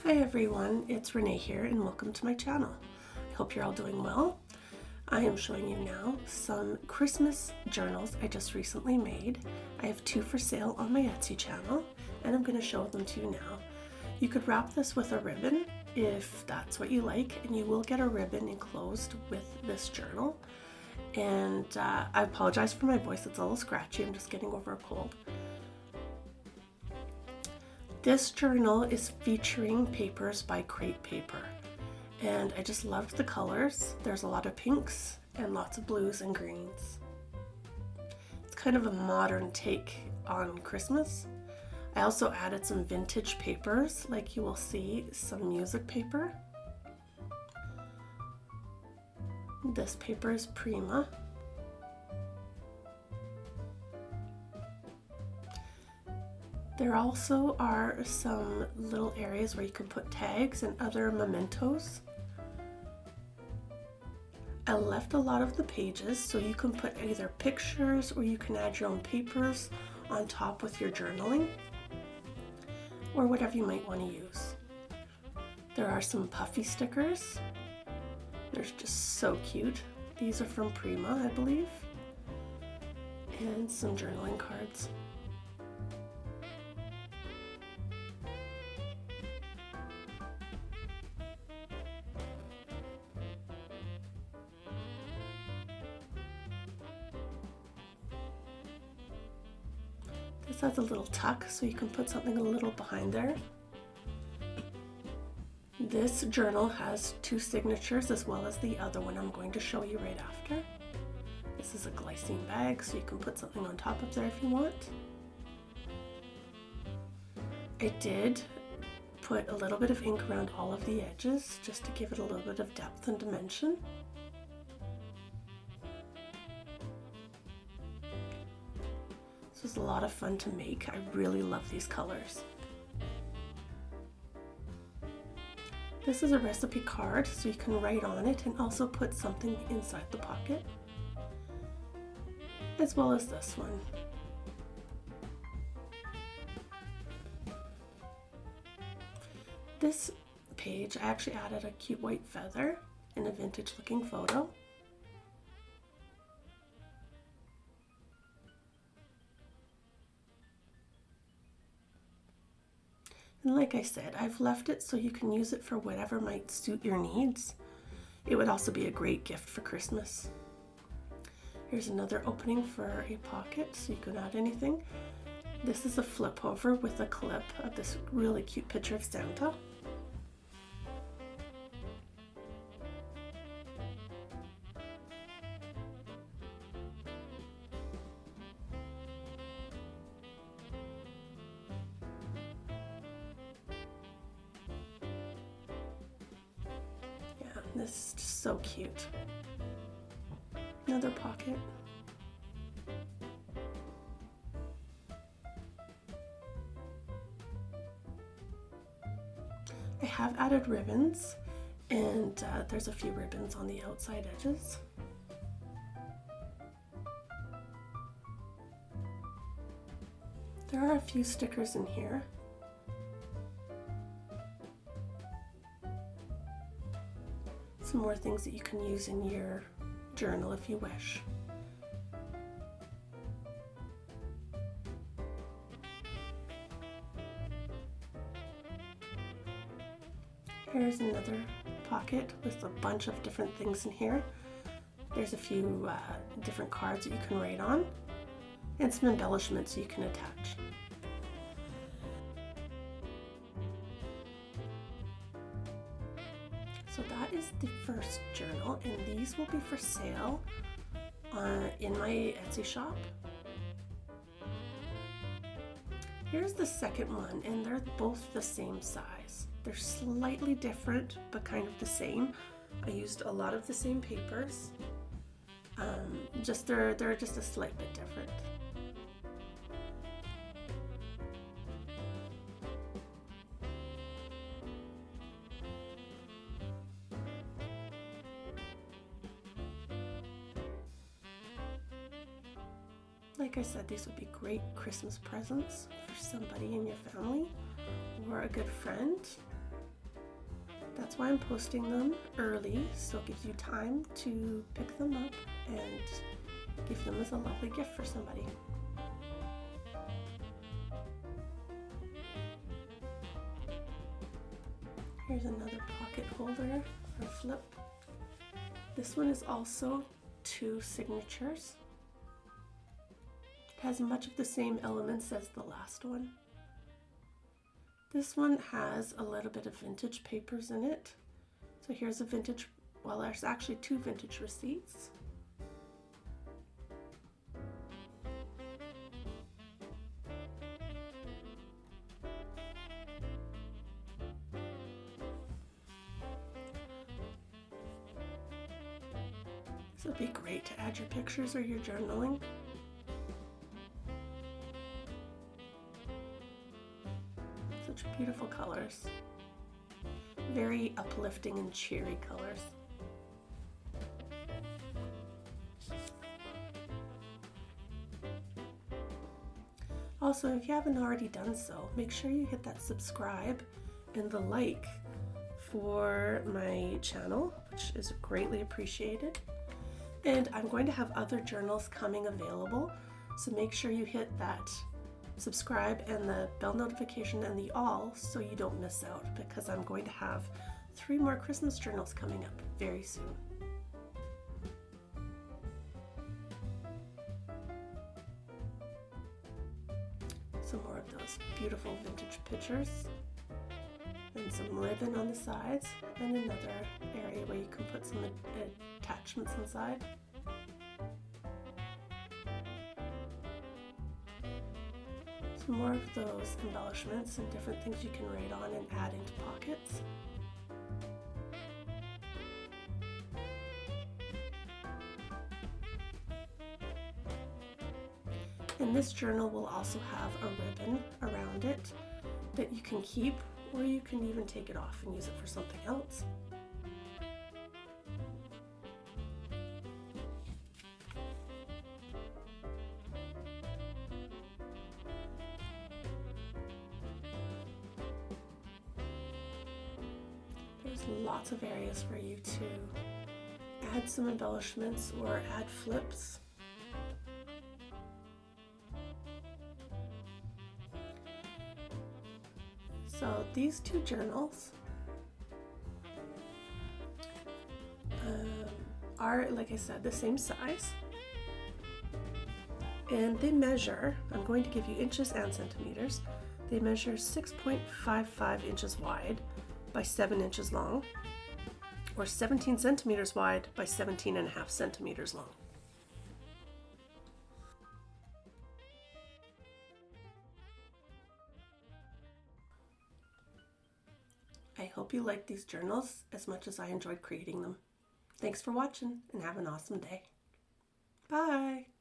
Hi everyone, it's Renee here and welcome to my channel. I hope you're all doing well. I am showing you now some Christmas journals I just recently made. I have two for sale on my Etsy channel and I'm going to show them to you now. You could wrap this with a ribbon if that's what you like, and you will get a ribbon enclosed with this journal. And I apologize for my voice, it's a little scratchy, I'm just getting over a cold. This journal is featuring papers by Crate Paper, and I just loved the colors. There's a lot of pinks and lots of blues and greens. It's kind of a modern take on Christmas. I also added some vintage papers, like you will see some music paper. This paper is Prima. There also are some little areas where you can put tags and other mementos. I left a lot of the pages so you can put either pictures or you can add your own papers on top with your journaling or whatever you might want to use. There are some puffy stickers. They're just so cute. These are from Prima, I believe. And some journaling cards. This has a little tuck so you can put something a little behind there. This journal has two signatures as well as the other one I'm going to show you right after. This is a glycine bag so you can put something on top of there if you want. I did put a little bit of ink around all of the edges just to give it a little bit of depth and dimension. This was a lot of fun to make. I really love these colors. This is a recipe card, so you can write on it and also put something inside the pocket, as well as this one. This page, I actually added a cute white feather in a vintage looking photo. And like I said, I've left it so you can use it for whatever might suit your needs. It would also be a great gift for Christmas. Here's another opening for a pocket so you can add anything. This is a flip over with a clip of this really cute picture of Santa. This is just so cute. Another pocket. I have added ribbons, and there's a few ribbons on the outside edges. There are a few stickers in here. Some more things that you can use in your journal if you wish. Here's another pocket with a bunch of different things in here. There's a few different cards that you can write on and some embellishments you can attach. So that is the first journal, and these will be for sale in my Etsy shop. Here's the second one, and they're both the same size. They're slightly different, but kind of the same. I used a lot of the same papers. They're just a slight bit different. Like I said, these would be great Christmas presents for somebody in your family or a good friend. That's why I'm posting them early, so it gives you time to pick them up and give them as a lovely gift for somebody. Here's another pocket holder or flip. This one is also 2 signatures. It has much of the same elements as the last one. This one has a little bit of vintage papers in it. So here's a vintage, well, there's actually 2 vintage receipts. This would be great to add your pictures or your journaling. Such beautiful colors. Very uplifting and cheery colors. Also, if you haven't already done so, make sure you hit that subscribe and the like for my channel, which is greatly appreciated. And I'm going to have other journals coming available, so make sure you hit that subscribe and the bell notification and the all so you don't miss out, because I'm going to have 3 more Christmas journals coming up very soon. Some more of those beautiful vintage pictures, and some ribbon on the sides, and another area where you can put some attachments inside. Some more of those embellishments and different things you can write on and add into pockets. And this journal will also have a ribbon around it that you can keep, or you can even take it off and use it for something else. There's lots of areas for you to add some embellishments or add flips. So these 2 journals are, like I said, the same size, and they measure, I'm going to give you inches and centimeters, they measure 6.55 inches wide by 7 inches long, or 17 centimeters wide by 17.5 centimeters long. I hope you like these journals as much as I enjoyed creating them. Thanks for watching and have an awesome day. Bye!